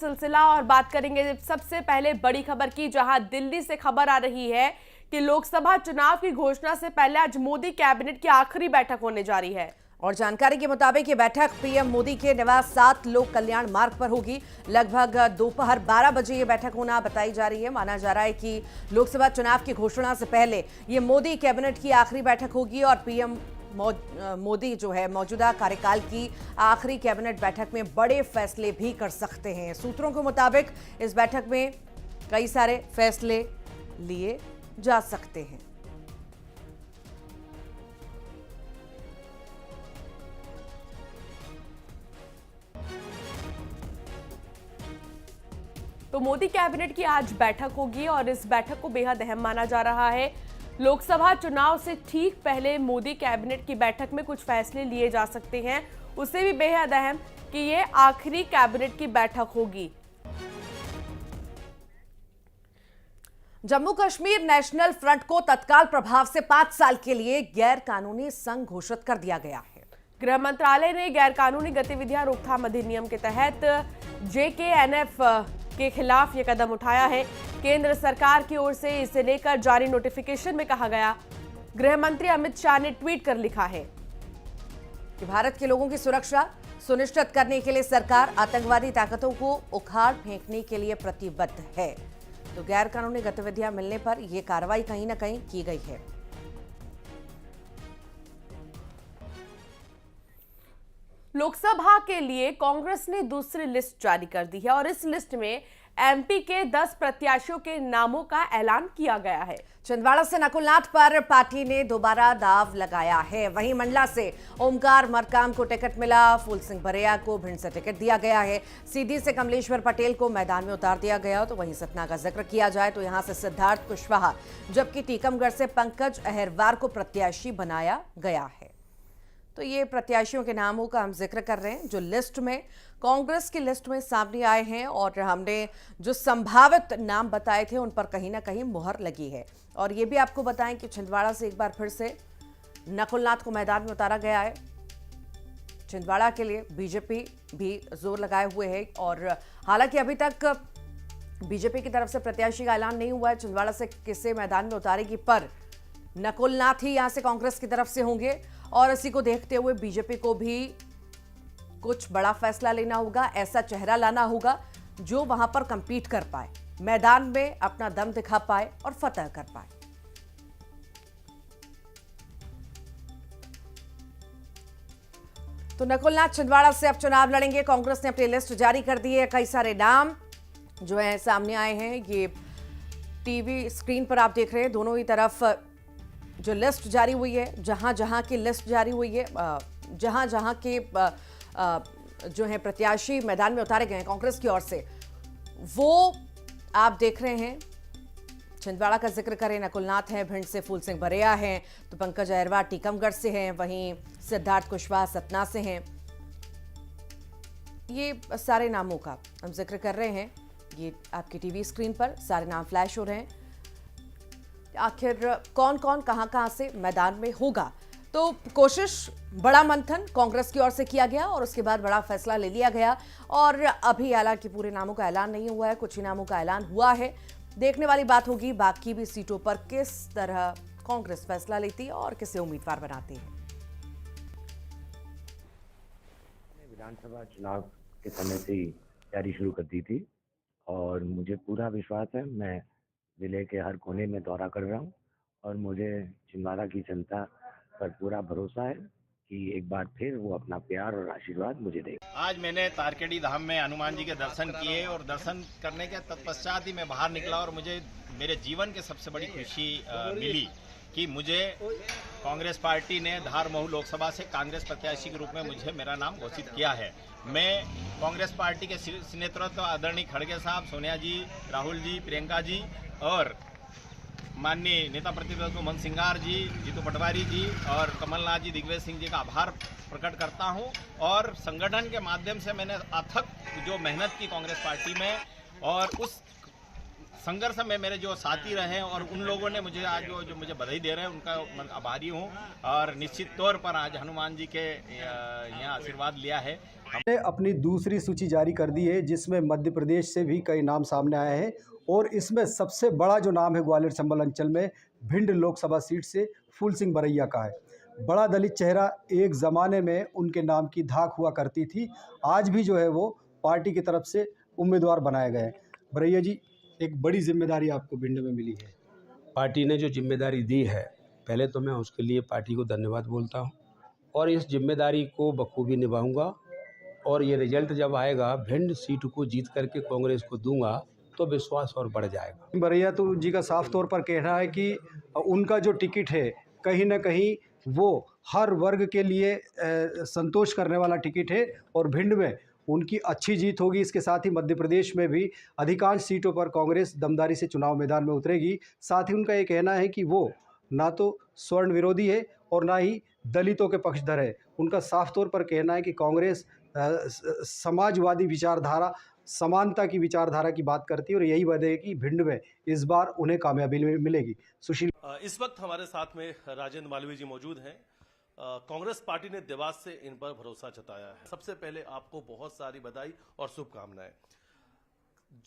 सिलसिला और बात करेंगे सबसे पहले बड़ी खबर की, जहां दिल्ली से खबर आ रही है कि लोकसभा चुनाव की घोषणा से पहले आज मोदी कैबिनेट की आखिरी बैठक होने जा रही है। और जानकारी के मुताबिक ये बैठक पीएम मोदी के निवास 7 लोक कल्याण मार्ग पर होगी। लगभग दोपहर 12 बजे ये बैठक होना बताई जा रही है। माना जा रहा है कि लोकसभा चुनाव की घोषणा से पहले ये मोदी कैबिनेट की आखिरी बैठक होगी और पीएम मोदी जो है मौजूदा कार्यकाल की आखिरी कैबिनेट बैठक में बड़े फैसले भी कर सकते हैं। सूत्रों के मुताबिक इस बैठक में कई सारे फैसले लिए जा सकते हैं। तो मोदी कैबिनेट की आज बैठक होगी और इस बैठक को बेहद अहम माना जा रहा है। लोकसभा चुनाव से ठीक पहले मोदी कैबिनेट की बैठक में कुछ फैसले लिए जा सकते हैं, उससे भी बेहद अहम कि ये आखिरी कैबिनेट की बैठक होगी। जम्मू कश्मीर नेशनल फ्रंट को तत्काल प्रभाव से 5 साल के लिए गैर कानूनी संघ घोषित कर दिया गया है। गृह मंत्रालय ने गैर कानूनी गतिविधियां रोकथाम अधिनियम के तहत JKNF के खिलाफ यह कदम उठाया है। केंद्र सरकार की ओर से इसे लेकर जारी नोटिफिकेशन में कहा गया। गृह मंत्री अमित शाह ने ट्वीट कर लिखा है कि भारत के लोगों की सुरक्षा सुनिश्चित करने के लिए सरकार आतंकवादी ताकतों को उखाड़ फेंकने के लिए प्रतिबद्ध है। तो गैर कानूनी गतिविधियां मिलने पर यह कार्रवाई कहीं ना कहीं की गई है। लोकसभा के लिए कांग्रेस ने दूसरी लिस्ट जारी कर दी है और इस लिस्ट में MP के 10 प्रत्याशियों के नामों का ऐलान किया गया है। छिंदवाड़ा से नकुलनाथ पर पार्टी ने दोबारा दाव लगाया है। वहीं मंडला से ओमकार मरकाम को टिकट मिला। फूल सिंह बरिया को भिंड से टिकट दिया गया है। सीधी से कमलेश्वर पटेल को मैदान में उतार दिया गया। तो वहीं सतना का जिक्र किया जाए तो यहां से सिद्धार्थ कुशवाहा, जबकि टीकमगढ़ से पंकज अहिरवार को प्रत्याशी बनाया गया है। तो ये प्रत्याशियों के नामों का हम जिक्र कर रहे हैं जो लिस्ट में, कांग्रेस की लिस्ट में सामने आए हैं और हमने जो संभावित नाम बताए थे उन पर कहीं ना कहीं मुहर लगी है। और ये भी आपको बताएं कि छिंदवाड़ा से एक बार फिर से नकुलनाथ को मैदान में उतारा गया है। छिंदवाड़ा के लिए बीजेपी भी जोर लगाए हुए है और हालांकि अभी तक बीजेपी की तरफ से प्रत्याशी का ऐलान नहीं हुआ है छिंदवाड़ा से किसे मैदान में उतारेगी, पर नकुलनाथ ही यहां से कांग्रेस की तरफ से होंगे और इसी को देखते हुए बीजेपी को भी कुछ बड़ा फैसला लेना होगा। ऐसा चेहरा लाना होगा जो वहां पर कंपीट कर पाए, मैदान में अपना दम दिखा पाए और फतह कर पाए। तो नकुलनाथ छिंदवाड़ा से अब चुनाव लड़ेंगे। कांग्रेस ने अपनी लिस्ट जारी कर दी है। कई सारे नाम जो है सामने आए हैं। ये टीवी स्क्रीन पर आप देख रहे हैं, दोनों ही तरफ जो लिस्ट जारी हुई है, जहां जहां की लिस्ट जारी हुई है, जहां जहां के जो है प्रत्याशी मैदान में उतारे गए हैं कांग्रेस की ओर से, वो आप देख रहे हैं। छिंदवाड़ा का जिक्र करें, नकुलनाथ हैं, भिंड से फूल सिंह बरिया हैं, तो पंकज अहिरवार टीकमगढ़ से हैं, वहीं सिद्धार्थ कुशवाहा सतना से हैं। ये सारे नामों का हम जिक्र कर रहे हैं। ये आपकी टीवी स्क्रीन पर सारे नाम फ्लैश हो रहे हैं। आखिर कौन कौन कहां से मैदान में होगा, तो कोशिश, बड़ा मंथन कांग्रेस की ओर से किया गया और उसके बाद बड़ा फैसला ले लिया गया। और अभी हालांकि पूरे नामों का ऐलान नहीं हुआ है, कुछ ही नामों का ऐलान हुआ है। देखने वाली बात होगी बाकी भी सीटों पर किस तरह कांग्रेस फैसला लेती है और किसे उम्मीदवार बनाती है। विधानसभा चुनाव के समय से ही तैयारी शुरू कर दी थी और मुझे पूरा विश्वास है, मैं जिले के हर कोने में दौरा कर रहा हूं और मुझे छिंदवाड़ा की जनता पर पूरा भरोसा है कि एक बार फिर वो अपना प्यार और आशीर्वाद मुझे देगा। आज मैंने तारकेडी धाम में हनुमान जी के दर्शन किए और दर्शन करने के तत्पश्चात ही मैं बाहर निकला और मुझे मेरे जीवन की सबसे बड़ी खुशी मिली कि मुझे कांग्रेस पार्टी ने धार महू लोकसभा से कांग्रेस प्रत्याशी के रूप में मुझे मेरा नाम घोषित किया है। मैं कांग्रेस पार्टी के नेतृत्व आदरणीय खड़गे साहब, सोनिया जी, राहुल जी, प्रियंका जी और माननीय नेता प्रतिपक्ष उमंग सिंगार जी, जीतू पटवारी जी और कमलनाथ जी, दिग्विजय सिंह जी का आभार प्रकट करता हूं। और संगठन के माध्यम से मैंने अथक जो मेहनत की कांग्रेस पार्टी में और उस संघर्ष में मेरे जो साथी रहे और उन लोगों ने मुझे आज जो मुझे बधाई दे रहे हैं उनका मैं आभारी हूं। और निश्चित तौर पर आज हनुमान जी के यहाँ आशीर्वाद लिया है ने अपनी दूसरी सूची जारी कर दी है, जिसमें मध्य प्रदेश से भी कई नाम सामने आए हैं और इसमें सबसे बड़ा जो नाम है ग्वालियर चंबल अंचल में भिंड लोकसभा सीट से फूल सिंह बरैया का है। बड़ा दलित चेहरा, एक ज़माने में उनके नाम की धाक हुआ करती थी, आज भी जो है वो पार्टी की तरफ से उम्मीदवार बनाए गए। बरैया जी, एक बड़ी जिम्मेदारी आपको भिंड में मिली है। पार्टी ने जो जिम्मेदारी दी है, पहले तो मैं उसके लिए पार्टी को धन्यवाद बोलता हूं और इस जिम्मेदारी को बखूबी निभाऊंगा और ये रिजल्ट जब आएगा, भिंड सीट को जीत करके कांग्रेस को दूंगा तो विश्वास और बढ़ जाएगा। बरैया तो जी का साफ तौर पर कहना है कि उनका जो टिकट है कहीं ना कहीं वो हर वर्ग के लिए संतोष करने वाला टिकट है और भिंड में उनकी अच्छी जीत होगी। इसके साथ ही मध्य प्रदेश में भी अधिकांश सीटों पर कांग्रेस दमदारी से चुनाव मैदान में उतरेगी। साथ ही उनका ये कहना है कि वो ना तो स्वर्ण विरोधी है और ना ही दलितों के पक्षधर है। उनका साफ तौर पर कहना है कि कांग्रेस समाजवादी विचारधारा, समानता की विचारधारा की बात करती है और यही वजह है कि भिंड में इस बार उन्हें कामयाबी मिलेगी। सुशील, इस वक्त हमारे साथ में राजेंद्र मालवीय जी मौजूद हैं। कांग्रेस पार्टी ने देवास से इन पर भरोसा जताया है। सबसे पहले आपको बहुत सारी बधाई और शुभकामनाएं।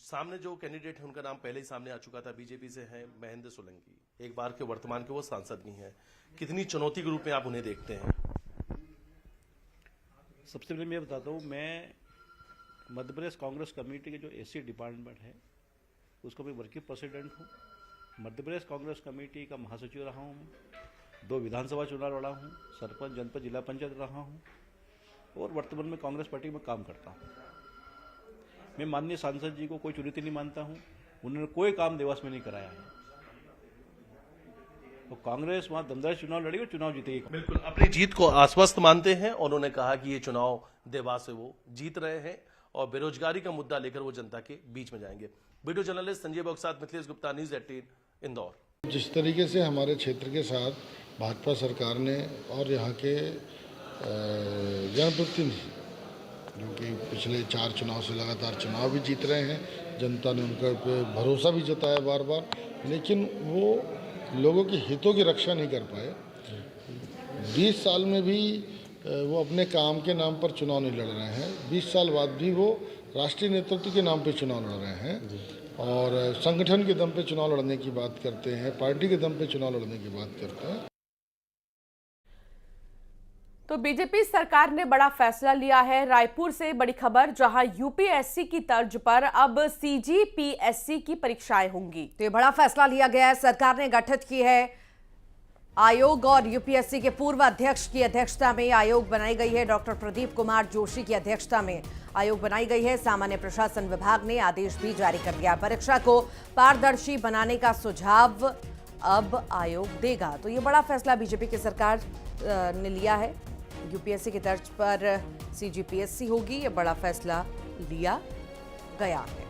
सामने जो कैंडिडेट है उनका नाम पहले ही सामने आ चुका था, बीजेपी से हैं महेंद्र सोलंकी, एक बार के वर्तमान के वो सांसद भी हैं। कितनी चुनौती के रूप में आप उन्हें देखते हैं? सबसे पहले मैं बताता हूँ, मैं मध्य प्रदेश कांग्रेस कमेटी के जो एसी डिपार्टमेंट है उसका मैं वर्किंग प्रेसिडेंट हूँ। मध्य प्रदेश कांग्रेस कमेटी का महासचिव रहा हूँ मैं, 2 विधानसभा चुनाव लड़ा हूँ, सरपंच, जनपद, जिला पंचायत रहा हूँ और वर्तमान में कांग्रेस पार्टी में काम करता हूँ। मैं माननीय सांसद जी को कोई चुनौती नहीं मानता हूँ, उन्होंने कोई काम देवास में नहीं कराया है। तो कांग्रेस वहाँ दमदार चुनाव लड़ेगी और चुनाव जीतेगी। बिल्कुल अपनी जीत को आश्वस्त मानते हैं और उन्होंने कहा कि ये चुनाव देवास से वो जीत रहे हैं और बेरोजगारी का मुद्दा लेकर वो जनता के बीच में जाएंगे। वीडियो जर्नलिस्ट संजय बॉक्स साथ मिथिलेश गुप्ता, न्यूज़ 18 इंदौर। जिस तरीके से हमारे क्षेत्र के साथ भाजपा सरकार ने और यहाँ के जनप्रतिनिधि जो कि पिछले 4 चुनाव से लगातार चुनाव भी जीत रहे हैं, जनता ने उनका पे भरोसा भी जताया बार बार, लेकिन वो लोगों के हितों की रक्षा नहीं कर पाए। 20 साल में भी वो अपने काम के नाम पर चुनाव नहीं लड़ रहे हैं, 20 साल बाद भी वो राष्ट्रीय नेतृत्व के नाम पे चुनाव लड़ रहे हैं और संगठन के दम पे चुनाव लड़ने की बात करते हैं, पार्टी के दम पे चुनाव लड़ने की बात करते हैं। तो बीजेपी सरकार ने बड़ा फैसला लिया है। रायपुर से बड़ी खबर, जहां यूपीएससी की तर्ज पर अब सीजीपीएससी की परीक्षाएं होंगी। तो ये बड़ा फैसला लिया गया है। सरकार ने गठित की है आयोग और यूपीएससी के पूर्व अध्यक्ष की अध्यक्षता में आयोग बनाई गई है। डॉक्टर प्रदीप कुमार जोशी की अध्यक्षता में आयोग बनाई गई है। सामान्य प्रशासन विभाग ने आदेश भी जारी कर दिया। परीक्षा को पारदर्शी बनाने का सुझाव अब आयोग देगा। तो ये बड़ा फैसला बीजेपी की सरकार ने लिया है। यूपीएससी की तर्ज पर सीजीपीएससी होगी, ये बड़ा फैसला लिया गया है।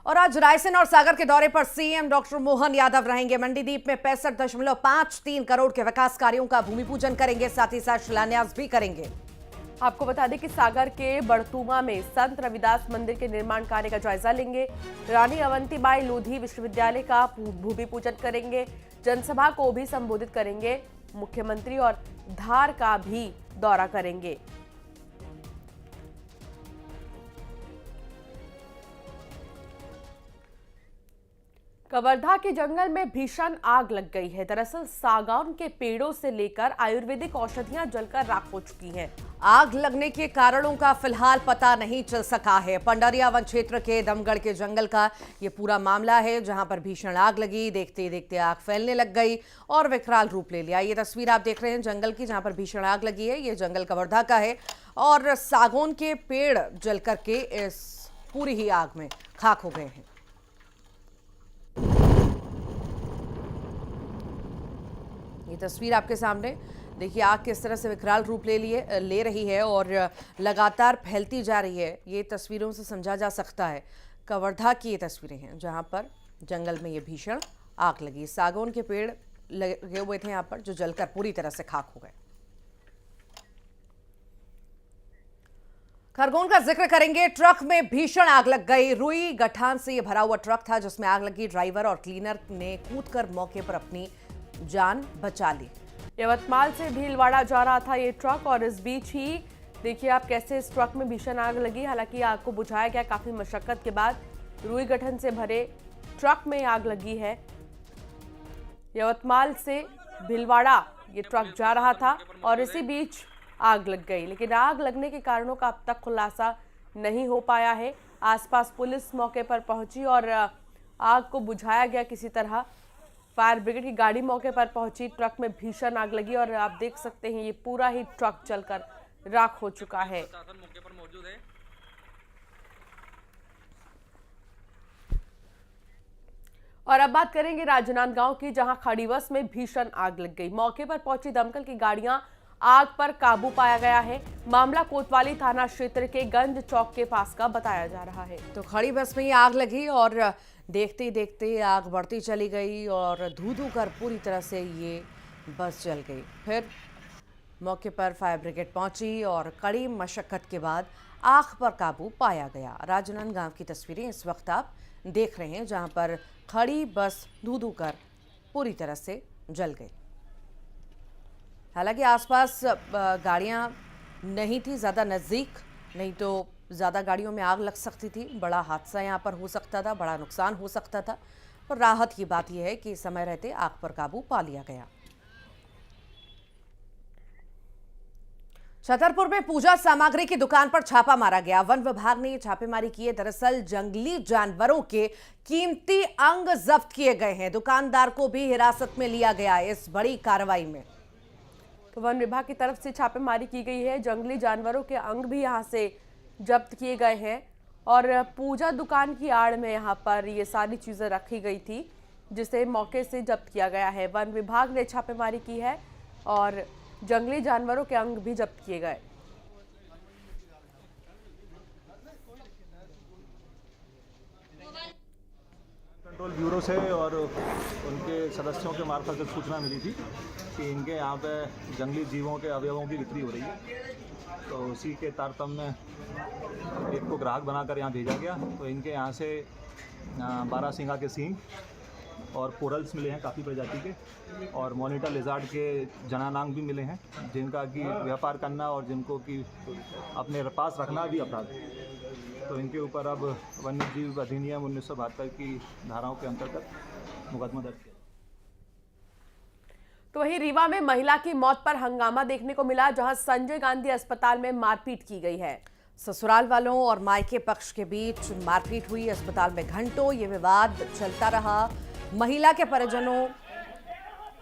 और आज रायसेन और सागर के दौरे पर सीएम डॉक्टर मोहन यादव रहेंगे। मंडीदीप में 65.53 करोड़ के विकास कार्यों का भूमि पूजन करेंगे, साथ ही साथ शिलान्यास भी करेंगे। आपको बता दें कि सागर के बड़तुमा में संत रविदास मंदिर के निर्माण कार्य का जायजा लेंगे। रानी अवंतीबाई लोधी विश्वविद्यालय का भूमि पूजन करेंगे। जनसभा को भी संबोधित करेंगे। मुख्यमंत्री और धार का भी दौरा करेंगे। कवर्धा के जंगल में भीषण आग लग गई है। दरअसल सागौन के पेड़ों से लेकर आयुर्वेदिक औषधियां जलकर राख हो चुकी हैं। आग लगने के कारणों का फिलहाल पता नहीं चल सका है। पंडरिया वन क्षेत्र के दमगढ़ के जंगल का ये पूरा मामला है, जहां पर भीषण आग लगी। देखते ही देखते आग फैलने लग गई और विकराल रूप ले लिया। ये तस्वीर आप देख रहे हैं जंगल की, जहां पर भीषण आग लगी है। ये जंगल कवर्धा का है और सागौन के पेड़ जल करके इस पूरी ही आग में खाक हो गए हैं। ये तस्वीर आपके सामने देखिए, आग किस तरह से विकराल रूप ले रही है और लगातार फैलती जा रही है। ये तस्वीरों से समझा जा सकता है। कवर्धा की ये तस्वीरें हैं जहां पर जंगल में ये भीषण आग लगी। सागौन के पेड़ लगे हुए थे यहाँ पर, जो जलकर पूरी तरह से खाक हो गए। खरगोन का जिक्र करेंगे। ट्रक में भीषण आग लग गई। रुई गठान से ये भरा हुआ ट्रक था जिसमें आग लगी। ड्राइवर और क्लीनर ने कूदकर मौके पर अपनी जान बचा ली। यवतमाल से भीलवाड़ा जा रहा था ये ट्रक और इस बीच ही देखिए आप कैसे इस ट्रक में भीषण आग लगी। हालांकि आग को बुझाया गया, काफी मशक्कत के बाद रुई गठन से भरे ट्रक में आग लगी है। यवतमाल से भीलवाड़ा ये ट्रक जा रहा था और इसी बीच आग लग गई, लेकिन आग लगने के कारणों का अब तक खुलासा नहीं हो पाया है। आसपास पुलिस मौके पर पहुंची और आग को बुझाया गया किसी तरह। फायर ब्रिगेड की गाड़ी मौके पर पहुंची, ट्रक में भीषण आग लगी और आप देख सकते हैं ये पूरा ही ट्रक जलकर राख हो चुका है। मौके पर मौजूद है। और अब बात करेंगे राजनांदगांव की, जहां खड़ी बस में भीषण आग लग गई। मौके पर पहुंची दमकल की गाड़ियां, आग पर काबू पाया गया है। मामला कोतवाली थाना क्षेत्र के गंज चौक के पास का बताया जा रहा है। तो खड़ी बस में ही आग लगी और देखते ही देखते आग बढ़ती चली गई और धू कर पूरी तरह से ये बस जल गई। फिर मौके पर फायर ब्रिगेड पहुंची और कड़ी मशक्कत के बाद आग पर काबू पाया गया। राजनांदगांव की तस्वीरें इस वक्त आप देख रहे हैं, जहां पर खड़ी बस धू कर पूरी तरह से जल गई। हालांकि आसपास गाड़ियां नहीं थी ज़्यादा नज़दीक, नहीं तो ज़्यादा गाड़ियों में आग लग सकती थी, बड़ा हादसा यहाँ पर हो सकता था, बड़ा नुकसान हो सकता था। पर राहत की बात यह है कि समय रहते आग पर काबू पा लिया गया। छतरपुर में पूजा सामग्री की दुकान पर छापा मारा गया। वन विभाग ने छापेमारी की है। दरअसल जंगली जानवरों के कीमती अंग जब्त किए गए हैं। दुकानदार को भी हिरासत में लिया गया है इस बड़ी कार्रवाई में। तो वन विभाग की तरफ से छापेमारी की गई है। जंगली जानवरों के अंग भी यहां से जब्त किए गए हैं और पूजा दुकान की आड़ में यहां पर ये सारी चीजें रखी गई थी, जिसे मौके से जब्त किया गया है। वन विभाग ने छापेमारी की है और जंगली जानवरों के अंग भी जब्त किए गए। कंट्रोल ब्यूरो से और उनके सदस्यों के मार्फत से सूचना मिली थी कि इनके यहाँ पे जंगली जीवों के अवयवों की बिक्री हो रही है। तो उसी के तारतम्य में एक को ग्राहक बनाकर यहाँ भेजा गया। तो इनके यहाँ से 12 सिंगा के सींग और पोरल्स मिले हैं काफ़ी प्रजाति के, और मॉनिटर लिजार्ड के जनानांग भी मिले हैं, जिनका कि व्यापार करना और जिनको कि अपने पास रखना भी अपराध है। तो इनके ऊपर अब वन्य जीव अधिनियम 1972 की धाराओं के अंतर्गत मुकदमा दर्ज किया। तो वहीं रीवा में महिला की मौत पर हंगामा देखने को मिला, जहां संजय गांधी अस्पताल में मारपीट की गई है। ससुराल वालों और मायके पक्ष के बीच मारपीट हुई। अस्पताल में घंटों ये विवाद चलता रहा। महिला के परिजनों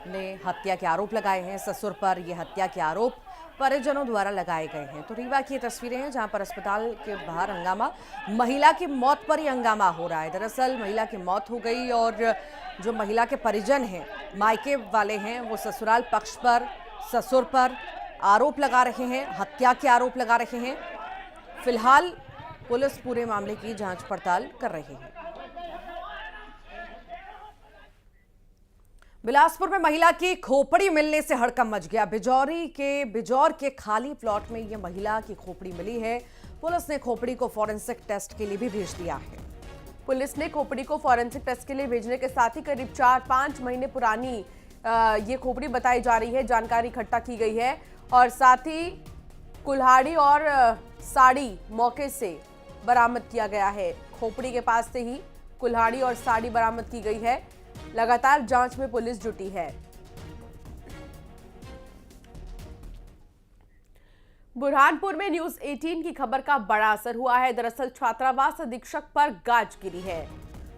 ने हत्या के आरोप लगाए हैं। ससुर पर यह हत्या के आरोप परिजनों द्वारा लगाए गए हैं। तो रीवा की तस्वीरें हैं, जहां पर अस्पताल के बाहर हंगामा, महिला की मौत पर ही हंगामा हो रहा है। दरअसल महिला की मौत हो गई और जो महिला के परिजन हैं, मायके वाले हैं, वो ससुराल पक्ष पर, ससुर पर आरोप लगा रहे हैं, हत्या के आरोप लगा रहे हैं। फिलहाल पुलिस पूरे मामले की जांच पड़ताल कर रही है। बिलासपुर में महिला की खोपड़ी मिलने से हड़कंप मच गया। बिजौर के खाली प्लॉट में यह महिला की खोपड़ी मिली है। पुलिस ने खोपड़ी को फॉरेंसिक टेस्ट के लिए भी भेज दिया है। पुलिस ने खोपड़ी को फॉरेंसिक टेस्ट के लिए भेजने के साथ ही करीब 4-5 महीने पुरानी ये खोपड़ी बताई जा रही है। जानकारी इकट्ठा की गई है और साथ ही कुल्हाड़ी और साड़ी मौके से बरामद किया गया है। खोपड़ी के पास से ही कुल्हाड़ी और साड़ी बरामद की गई है। लगातार जांच में पुलिस जुटी है। बुरहानपुर में न्यूज 18 की खबर का बड़ा असर हुआ है। दरअसल छात्रावास अधीक्षक पर गाज गिरी है।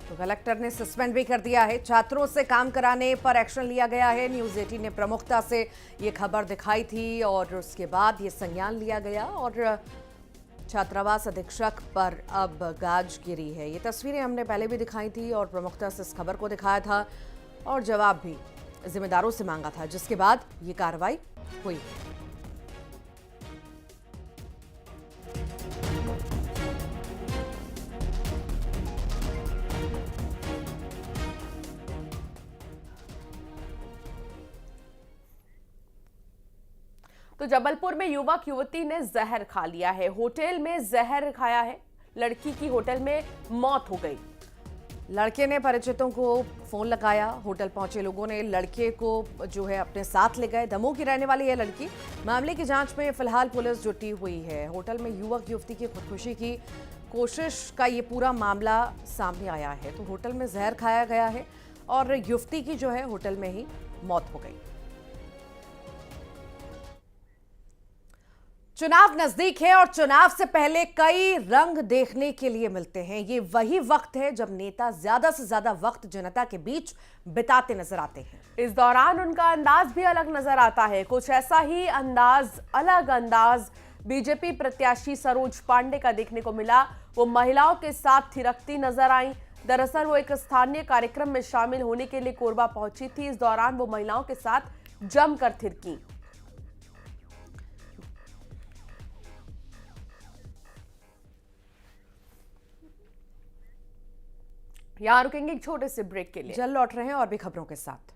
तो कलेक्टर ने सस्पेंड भी कर दिया है। छात्रों से काम कराने पर एक्शन लिया गया है। न्यूज 18 ने प्रमुखता से ये खबर दिखाई थी और उसके बाद ये संज्ञान लिया गया और छात्रावास अधीक्षक पर अब गाज गिरी है। ये तस्वीरें हमने पहले भी दिखाई थी और प्रमुखता से इस खबर को दिखाया था और जवाब भी जिम्मेदारों से मांगा था, जिसके बाद ये कार्रवाई हुई। तो जबलपुर में युवक युवती ने जहर खा लिया है। होटल में जहर खाया है। लड़की की होटल में मौत हो गई। लड़के ने परिचितों को फोन लगाया, होटल पहुंचे लोगों ने लड़के को जो है अपने साथ ले गए। दमोह की रहने वाली यह लड़की। मामले की जांच में फिलहाल पुलिस जुटी हुई है। होटल में युवक युवती की खुदकुशी की कोशिश का ये पूरा मामला सामने आया है। तो होटल में जहर खाया गया है और युवती की जो है होटल में ही मौत हो गई। चुनाव नजदीक है और चुनाव से पहले कई रंग देखने के लिए मिलते हैं। ये वही वक्त है जब नेता ज्यादा से ज्यादा वक्त जनता के बीच बिताते नजर आते हैं। इस दौरान उनका अंदाज भी अलग नजर आता है। कुछ ऐसा ही अलग अंदाज बीजेपी प्रत्याशी सरोज पांडे का देखने को मिला। वो महिलाओं के साथ थिरकती नजर आई। दरअसल वो एक स्थानीय कार्यक्रम में शामिल होने के लिए कोरबा पहुंची थी। इस दौरान वो महिलाओं के साथ जमकर थिरकी। यहां रुकेंगे एक छोटे से ब्रेक के लिए। जल्द लौट रहे हैं और भी खबरों के साथ।